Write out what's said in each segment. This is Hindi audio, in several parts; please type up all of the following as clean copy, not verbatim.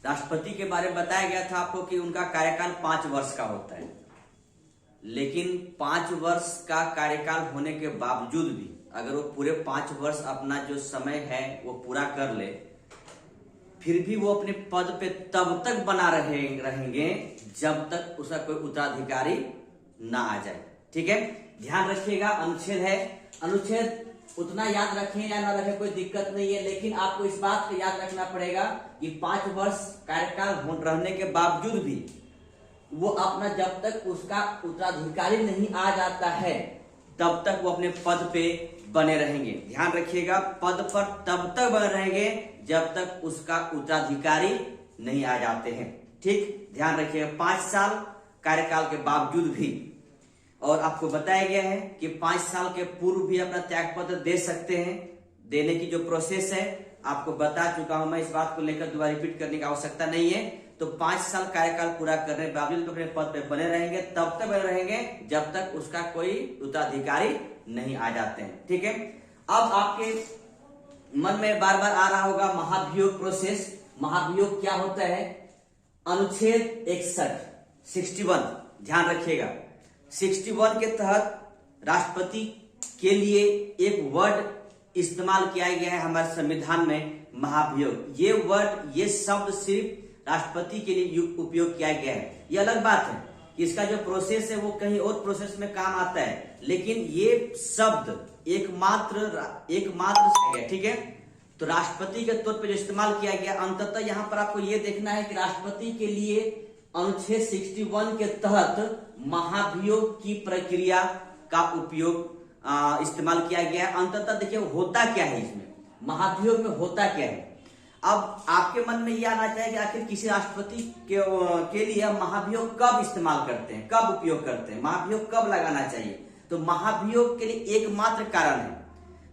राष्ट्रपति के बारे में बताया गया था आपको कि उनका कार्यकाल 5 वर्ष का होता है, लेकिन 5 वर्ष का कार्यकाल होने के बावजूद भी अगर वो पूरे 5 वर्ष अपना जो समय है वो पूरा कर ले, फिर भी वो अपने पद पे तब तक बना रहेंगे जब तक उसका कोई उत्तराधिकारी ना आ जाए। ठीक है, ध्यान रखिएगा। अनुच्छेद है, अनुच्छेद उतना याद रखें या ना रखें कोई दिक्कत नहीं है, लेकिन आपको इस बात को याद रखना पड़ेगा कि 5 वर्ष कार्यकाल रहने के बावजूद भी वो अपना जब तक उसका उत्तराधिकारी नहीं आ जाता है तब तक वो अपने पद पे बने रहेंगे। ध्यान रखिएगा, पद पर तब तक बने रहेंगे जब तक उसका उत्तराधिकारी नहीं आ जाते हैं। ठीक, ध्यान रखिएगा, 5 साल कार्यकाल के बावजूद भी। और आपको बताया गया है कि 5 साल के पूर्व भी अपना त्यागपत्र दे सकते हैं। देने की जो प्रोसेस है आपको बता चुका हूं मैं, इस बात को लेकर दोबारा रिपीट करने की आवश्यकता नहीं है। तो 5 साल कार्यकाल पूरा करने के बावजूद अपने पद पे बने रहेंगे, तब तक बने रहेंगे जब तक उसका कोई उत्तराधिकारी नहीं आ जाते हैं। ठीक है, अब आपके मन में बार बार आ रहा होगा महाभियोग प्रोसेस। महाभियोग क्या होता है? अनुच्छेद 61 ध्यान रखिएगा, 61 के तहत राष्ट्रपति के लिए एक वर्ड इस्तेमाल किया गया है हमारे संविधान में, महाभियोग। ये वर्ड, ये शब्द सिर्फ राष्ट्रपति के लिए उपयोग किया गया है। ये अलग बात है कि इसका जो प्रोसेस है वो कहीं और प्रोसेस में काम आता है, लेकिन ये शब्द एकमात्र है। ठीक है, तो राष्ट्रपति के तौर पर जो इस्तेमाल किया गया, अंततः यहाँ पर आपको ये देखना है कि राष्ट्रपति के लिए अनुच्छेद 61 के तहत महाभियोग की प्रक्रिया का उपयोग इस्तेमाल किया गया। अंततः देखिए होता क्या है इसमें, महाभियोग में होता क्या है। अब आपके मन में यह आना चाहिए कि आखिर किसी राष्ट्रपति के लिए महाभियोग कब इस्तेमाल करते हैं, कब उपयोग करते हैं, महाभियोग कब लगाना चाहिए। तो महाभियोग के लिए एकमात्र कारण है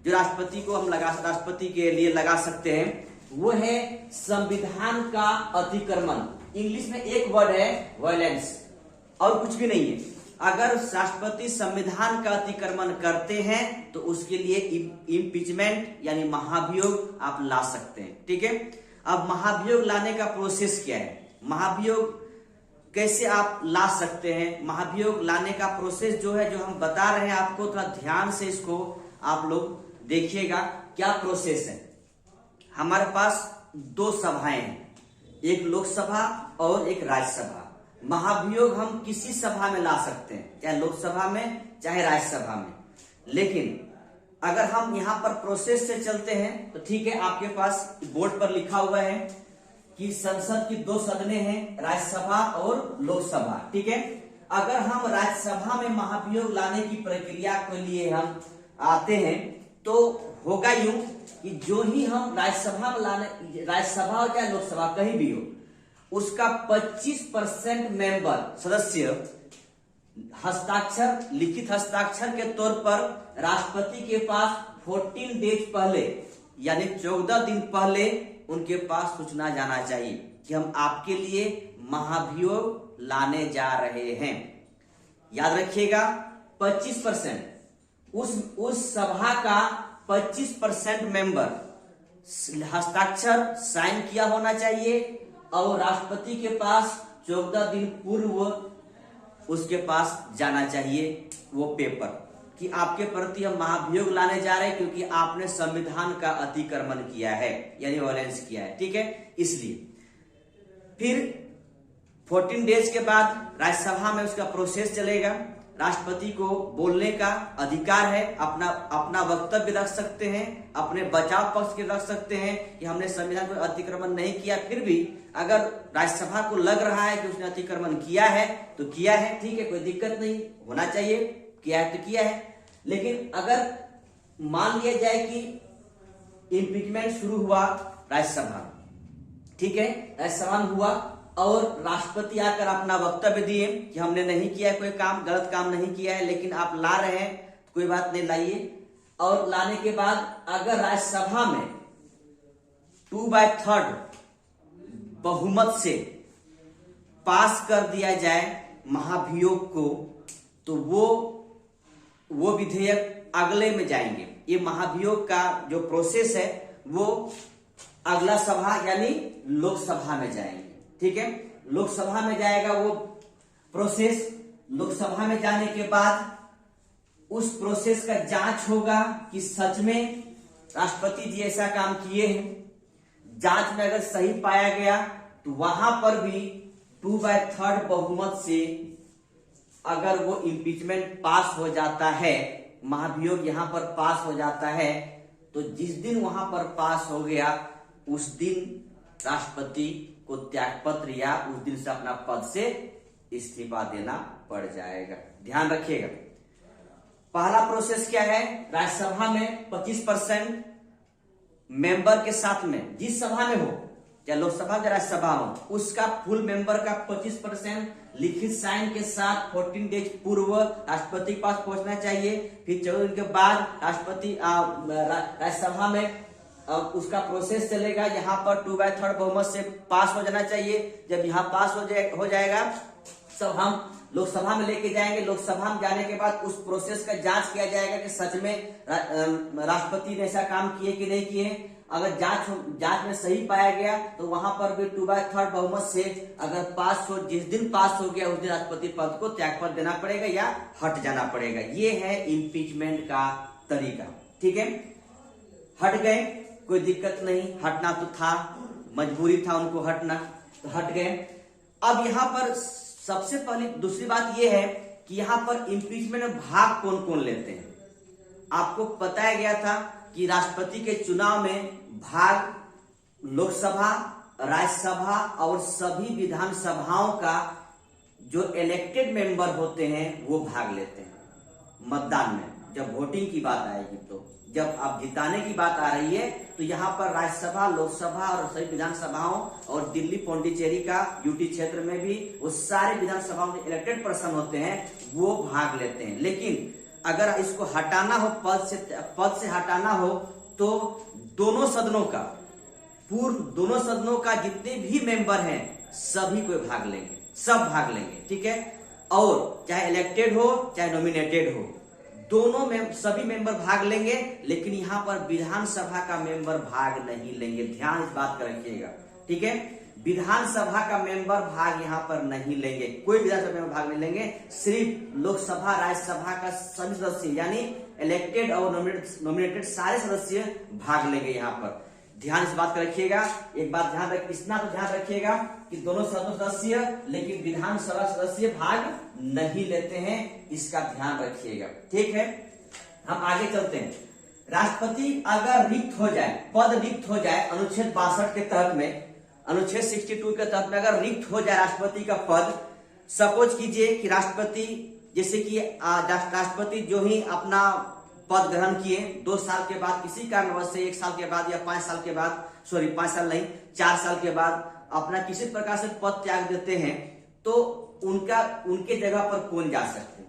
जो राष्ट्रपति को हम राष्ट्रपति के लिए लगा सकते हैं, वो है संविधान का अतिक्रमण। इंग्लिश में एक वर्ड है वायलेंस, और कुछ भी नहीं है। अगर राष्ट्रपति संविधान का अतिक्रमण करते हैं तो उसके लिए इम्पीचमेंट यानी महाभियोग आप ला सकते हैं। ठीक है, अब महाभियोग लाने का प्रोसेस क्या है, महाभियोग कैसे आप ला सकते हैं। महाभियोग लाने का प्रोसेस जो है, जो हम बता रहे हैं आपको, थोड़ा ध्यान से इसको आप लोग देखिएगा क्या प्रोसेस है। हमारे पास 2 सभाएं हैं, एक लोकसभा और एक राज्यसभा। महाभियोग हम किसी सभा में ला सकते हैं, चाहे लोकसभा में चाहे राज्यसभा में। लेकिन अगर हम यहाँ पर प्रोसेस से चलते हैं तो ठीक है, आपके पास बोर्ड पर लिखा हुआ है कि संसद की 2 सदनें हैं, राज्यसभा और लोकसभा। ठीक है, अगर हम राज्यसभा में महाभियोग लाने की प्रक्रिया के लिए हम आते हैं तो होगा यूं कि जो ही हम राज्यसभा में लाने, राज्यसभा हो चाहे लोकसभा कहीं भी हो, उसका 25% मेंबर सदस्य हस्ताक्षर, लिखित हस्ताक्षर के तौर पर राष्ट्रपति के पास 14 डेज पहले यानी 14 दिन पहले उनके पास सूचना जाना चाहिए कि हम आपके लिए महाभियोग लाने जा रहे हैं। याद रखिएगा, 25% उस सभा का 25% मेंबर हस्ताक्षर साइन किया होना चाहिए और राष्ट्रपति के पास 14 दिन पूर्व उसके पास जाना चाहिए वो पेपर कि आपके प्रति हम महाभियोग लाने जा रहे हैं क्योंकि आपने संविधान का अतिक्रमण किया है यानी वायलेंस किया है। ठीक है, इसलिए फिर 14 डेज के बाद राज्यसभा में उसका प्रोसेस चलेगा। राष्ट्रपति को बोलने का अधिकार है, अपना वक्तव्य रख सकते हैं, अपने बचाव पक्ष के रख सकते हैं कि हमने संविधान को अतिक्रमण नहीं किया। फिर भी अगर राज्यसभा को लग रहा है कि उसने अतिक्रमण किया है तो किया है, ठीक है, कोई दिक्कत नहीं, होना चाहिए, किया है तो किया है। लेकिन अगर मान लिया जाए कि इम्पीचमेंट शुरू हुआ राज्यसभा, ठीक है, राज्यसभा में हुआ और राष्ट्रपति आकर अपना वक्तव्य दिए कि हमने नहीं किया कोई काम, गलत काम नहीं किया है, लेकिन आप ला रहे हैं तो कोई बात नहीं, लाइए। और लाने के बाद अगर राज्यसभा में 2/3 बहुमत से पास कर दिया जाए महाभियोग को तो वो विधेयक अगले में जाएंगे। ये महाभियोग का जो प्रोसेस है वो अगला सभा यानी लोकसभा में जाएंगे। ठीक है, लोकसभा में जाएगा वो प्रोसेस। लोकसभा में जाने के बाद उस प्रोसेस का जांच होगा कि सच में राष्ट्रपति जी ऐसा काम किए हैं। जांच में अगर सही पाया गया तो वहां पर भी 2/3 बहुमत से अगर वो इम्पीचमेंट पास हो जाता है, महाभियोग यहां पर पास हो जाता है, तो जिस दिन वहां पर पास हो गया उस दिन राष्ट्रपति को त्यागपत्र या उस दिन से अपना पद से इस्तीफा देना पड़ जाएगा। ध्यान रखिएगा, पहला प्रोसेस क्या है, राज्यसभा में 25% मेंबर के साथ में, जिस सभा में हो, चाहे लोकसभा या राज्यसभा हो, उसका फुल मेंबर का 25% लिखित साइन के साथ 14 डेज पूर्व राष्ट्रपति के पास पहुंचना चाहिए। फिर 14 दिन के बाद राष्ट्रपति राज्यसभा में उसका प्रोसेस चलेगा। यहाँ पर 2/3 बहुमत से पास हो जाना चाहिए। जब यहाँ पास हो जाएगा तब हम लोकसभा में लेके जाएंगे। लोकसभा में जाने के बाद उस प्रोसेस का जांच किया जाएगा कि सच में राष्ट्रपति ने ऐसा काम किए कि नहीं किए। अगर जांच में सही पाया गया तो वहां पर भी 2/3 बहुमत से अगर पास हो, जिस दिन पास हो गया उस दिन राष्ट्रपति पद को त्यागपत्र देना पड़ेगा या हट जाना पड़ेगा। ये है इम्पीचमेंट का तरीका। ठीक है, हट गए, कोई दिक्कत नहीं, हटना तो था, मजबूरी था उनको हटना, तो हट गए। अब यहाँ पर सबसे पहले दूसरी बात यह है कि यहाँ पर इम्पीचमेंट में भाग कौन कौन लेते हैं। आपको बताया गया था कि राष्ट्रपति के चुनाव में भाग लोकसभा, राज्यसभा और सभी विधानसभाओं का जो इलेक्टेड मेंबर होते हैं वो भाग लेते हैं मतदान में। जब वोटिंग की बात आएगी, तो जब आप जिताने की बात आ रही है तो यहाँ पर राज्यसभा, लोकसभा और सभी विधानसभाओं और दिल्ली पौंडीचेरी का यूटी क्षेत्र में भी वो सारे विधानसभाओं के इलेक्टेड पर्सन होते हैं वो भाग लेते हैं। लेकिन अगर इसको हटाना हो, पद से हटाना हो, तो दोनों सदनों का जितने भी मेंबर हैं सभी कोई भाग लेंगे, सब भाग लेंगे। ठीक है, और चाहे इलेक्टेड हो चाहे नॉमिनेटेड हो, दोनों में सभी मेंबर भाग लेंगे। लेकिन यहाँ पर विधानसभा का मेंबर भाग नहीं लेंगे। ध्यान इस बात का रखिएगा। ठीक है, विधानसभा का मेंबर भाग यहाँ पर नहीं लेंगे, कोई विधानसभा में भाग नहीं लेंगे। सिर्फ लोकसभा, राज्यसभा का सभी सदस्य यानी इलेक्टेड और नॉमिनेटेड सारे सदस्य भाग लेंगे यहाँ पर। ध्यान इस बात का रखिएगा। एक बात इतना तो ध्यान रखिएगा कि दोनों सदस्य लेकिन विधानसभा सदस्य भाग नहीं लेते हैं, इसका ध्यान रखिएगा। ठीक है, हम आगे चलते हैं। राष्ट्रपति अगर रिक्त हो जाए, पद रिक्त हो जाए, अनुच्छेद 62 के तहत में, अनुच्छेद 62 के तहत में अगर रिक्त हो जाए राष्ट्रपति का पद, सपोज कीजिए कि राष्ट्रपति, जैसे कि राष्ट्रपति जो ही अपना पद ग्रहण किए 2 साल के बाद, किसी कारणवश से 1 साल के बाद या 5 साल के बाद, 5 साल नहीं 4 साल के बाद अपना किसी प्रकार से पद त्याग देते हैं, तो उनके जगह पर कौन जा सकते हैं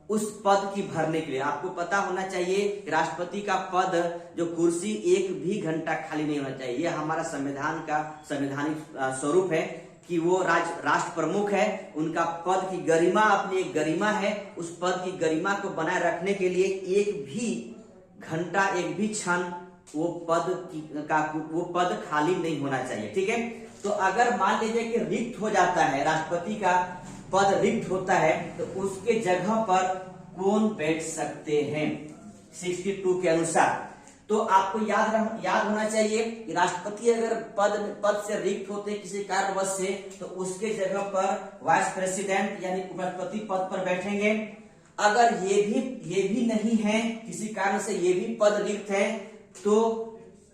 उस पद की भरने के लिए। आपको पता होना चाहिए राष्ट्रपति का पद, जो कुर्सी 1 भी घंटा खाली नहीं होना चाहिए। यह हमारा संविधान का संवैधानिक स्वरूप है कि वो राष्ट्र प्रमुख है, उनका पद की गरिमा अपनी एक गरिमा है। उस पद की गरिमा को बनाए रखने के लिए 1 भी घंटा, 1 भी क्षण वो पद खाली नहीं होना चाहिए। ठीक है, तो अगर मान लीजिए कि रिक्त हो जाता है, राष्ट्रपति का पद रिक्त होता है, तो उसके जगह पर कौन बैठ सकते हैं 62 के अनुसार। तो आपको याद होना चाहिए कि राष्ट्रपति अगर पद से रिक्त होते किसी कारणवश से, तो उसके जगह पर वाइस प्रेसिडेंट यानी उपराष्ट्रपति पद पर बैठेंगे। अगर ये भी नहीं है, किसी कारण से ये भी पद रिक्त है, तो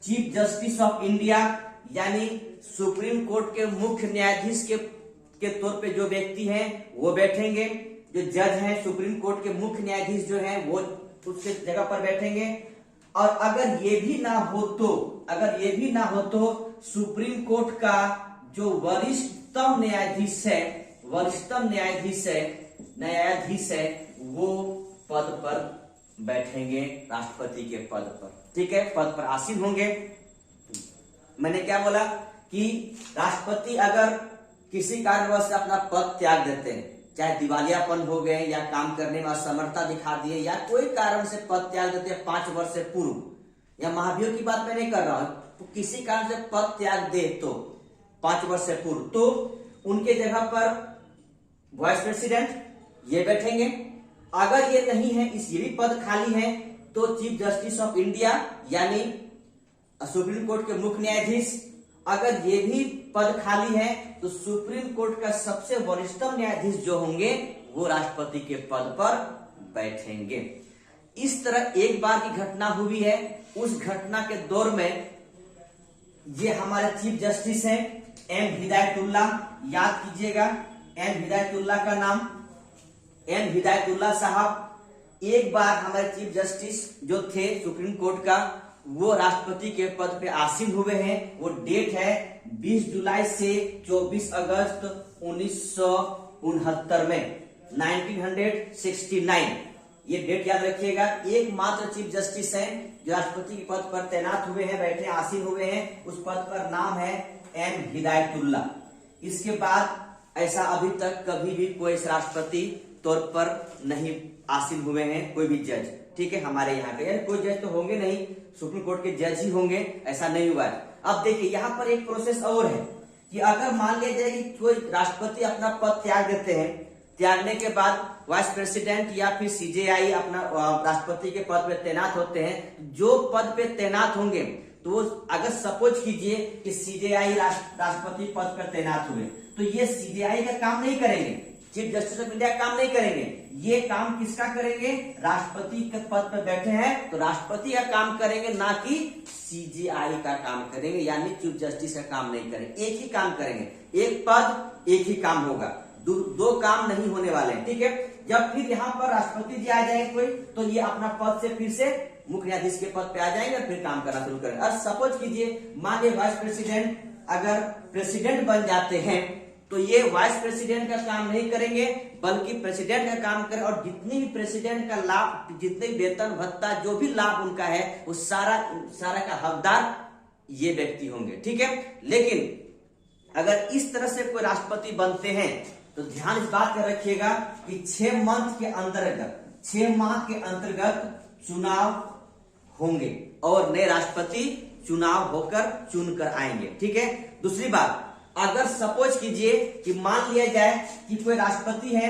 चीफ जस्टिस ऑफ इंडिया यानी सुप्रीम कोर्ट के मुख्य न्यायाधीश के तौर पे जो व्यक्ति हैं वो बैठेंगे। जो जज हैं, सुप्रीम कोर्ट के मुख्य न्यायाधीश जो हैं वो उसके जगह पर बैठेंगे। और अगर ये भी ना हो तो सुप्रीम कोर्ट का जो वरिष्ठतम न्यायाधीश है वो पद पर बैठेंगे, राष्ट्रपति के पद पर। ठीक है, पद पर आसीन होंगे। मैंने क्या बोला कि राष्ट्रपति अगर किसी कारणवश से अपना पद त्याग देते हैं, चाहे दिवालियापन हो गए या काम करने में असमर्थता दिखा दिए या कोई कारण से पद त्याग देते हैं 5 वर्ष से पूर्व, या महाभियोग की बात मैं नहीं कर रहा हूं, किसी कारण से पद त्याग दे तो 5 वर्ष से पूर्व, तो उनके जगह पर वाइस प्रेसिडेंट ये बैठेंगे। अगर ये नहीं है, इस ये भी पद खाली है, तो चीफ जस्टिस ऑफ इंडिया यानी सुप्रीम कोर्ट के मुख्य न्यायाधीश, अगर ये भी पद खाली है तो सुप्रीम कोर्ट का सबसे वरिष्ठतम न्यायाधीश जो होंगे वो राष्ट्रपति के पद पर बैठेंगे। इस तरह एक बार की घटना हुई है। उस घटना के दौर में ये हमारे चीफ जस्टिस हैं एम हिदायतुल्ला, याद कीजिएगा एम हिदायतुल्ला का नाम। एम हिदायतुल्ला साहब एक बार हमारे चीफ जस्टिस जो थे सुप्रीम कोर्ट का, वो राष्ट्रपति के पद पे आसीन हुए हैं। वो डेट है 20 जुलाई से 24 अगस्त 1969 में, 1969। ये डेट याद रखिएगा। एकमात्र चीफ जस्टिस हैं जो राष्ट्रपति के पद पर तैनात हुए हैं, बैठे आसीन हुए हैं। उस पद पर नाम है एम हिदायतुल्ला। इसके बाद ऐसा अभी तक कभी भी कोई राष्ट्रपति तौर पर नहीं आसीन हुए हैं, कोई भी जज, ठीक है, हमारे यहाँ के। कोई जज तो होंगे नहीं, सुप्रीम कोर्ट के जज ही होंगे, ऐसा नहीं हुआ है। अब देखिए यहाँ पर एक प्रोसेस और है कि अगर मान लिया जाए कि कोई राष्ट्रपति अपना पद त्याग देते हैं, त्यागने के बाद वाइस प्रेसिडेंट या फिर सीजेआई अपना राष्ट्रपति के पद पे तैनात होते हैं। जो पद पे तैनात होंगे, तो अगर सपोज कीजिए कि सीजेआई राष्ट्रपति पद पर तैनात हुए, तो ये सीजेआई का काम नहीं करेंगे, चीफ जस्टिस ऑफ इंडिया काम नहीं करेंगे। ये काम किसका करेंगे? राष्ट्रपति के पद पर बैठे हैं तो राष्ट्रपति का काम करेंगे, ना कि सीजेआई का काम करेंगे, यानी चीफ जस्टिस का काम नहीं करेंगे। एक ही काम करेंगे, एक पद एक ही काम होगा, दो काम नहीं होने वाले हैं, ठीक है। जब फिर यहाँ पर राष्ट्रपति जी आ जाएंगे कोई, तो ये अपना पद से फिर से मुख्य न्यायाधीश के पद पे आ जाएंगे और फिर काम करना शुरू करेंगे। और सपोज कीजिए मान लीजिए वाइस प्रेसिडेंट अगर प्रेसिडेंट बन जाते हैं, तो ये वाइस प्रेसिडेंट का काम नहीं करेंगे, बल्कि प्रेसिडेंट का काम करें, और जितनी भी प्रेसिडेंट का लाभ, जितने वेतन भत्ता, जो भी लाभ उनका है, वो सारा का हकदार ये व्यक्ति होंगे, ठीक है। लेकिन अगर इस तरह से कोई राष्ट्रपति बनते हैं, तो ध्यान इस बात का रखिएगा कि 6 माह के अंतर्गत चुनाव होंगे और नए राष्ट्रपति चुनाव होकर चुनकर आएंगे, ठीक है। दूसरी बात, अगर सपोज कीजिए कि मान लिया जाए कि कोई राष्ट्रपति है,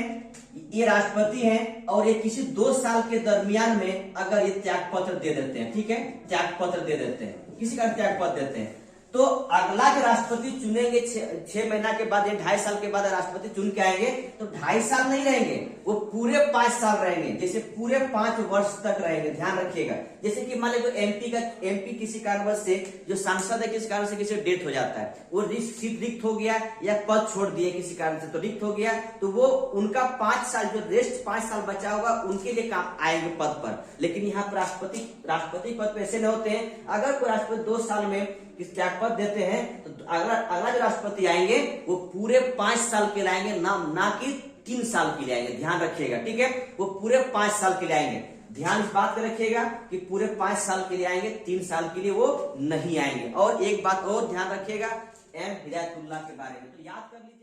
ये राष्ट्रपति हैं और ये किसी 2 साल के दरमियान में अगर ये त्याग पत्र दे देते हैं, ठीक है, त्याग पत्र दे देते हैं, किसी का त्याग पत्र देते हैं, तो अगला जो राष्ट्रपति चुनेंगे 6 महीना के बाद या 2.5 साल के बाद राष्ट्रपति चुन के आएंगे, तो 2.5 साल नहीं रहेंगे, वो पूरे 5 साल रहेंगे, जैसे पूरे 5 वर्ष तक रहेंगे। ध्यान रखिएगा, जैसे कि मान लीजिए एमपी किसी कारणवश से, जो सांसद है किसी कारण से किसी डेथ हो जाता है, वो सीट रिक्त हो गया या पद छोड़ दिए किसी कारण से, तो रिक्त हो गया, तो वो उनका 5 साल जो रेस्ट 5 साल बचा होगा उनके लिए काम आएंगे पद पर। लेकिन यहाँ पर राष्ट्रपति पद पे ऐसे नहीं होते हैं। अगर कोई राष्ट्रपति 2 साल में त्याग पद देते हैं, तो अगला जो राष्ट्रपति आएंगे वो पूरे 5 साल के लाएंगे, ना कि 3 साल के लिए आएंगे। ध्यान रखिएगा, ठीक है, वो पूरे 5 साल के लिए आएंगे। ध्यान इस बात का रखिएगा कि पूरे 5 साल के लिए आएंगे, 3 साल के लिए वो नहीं आएंगे। और एक बात और ध्यान रखिएगा एम हिदायतुल्ला के बारे में, तो याद कर लीजिए।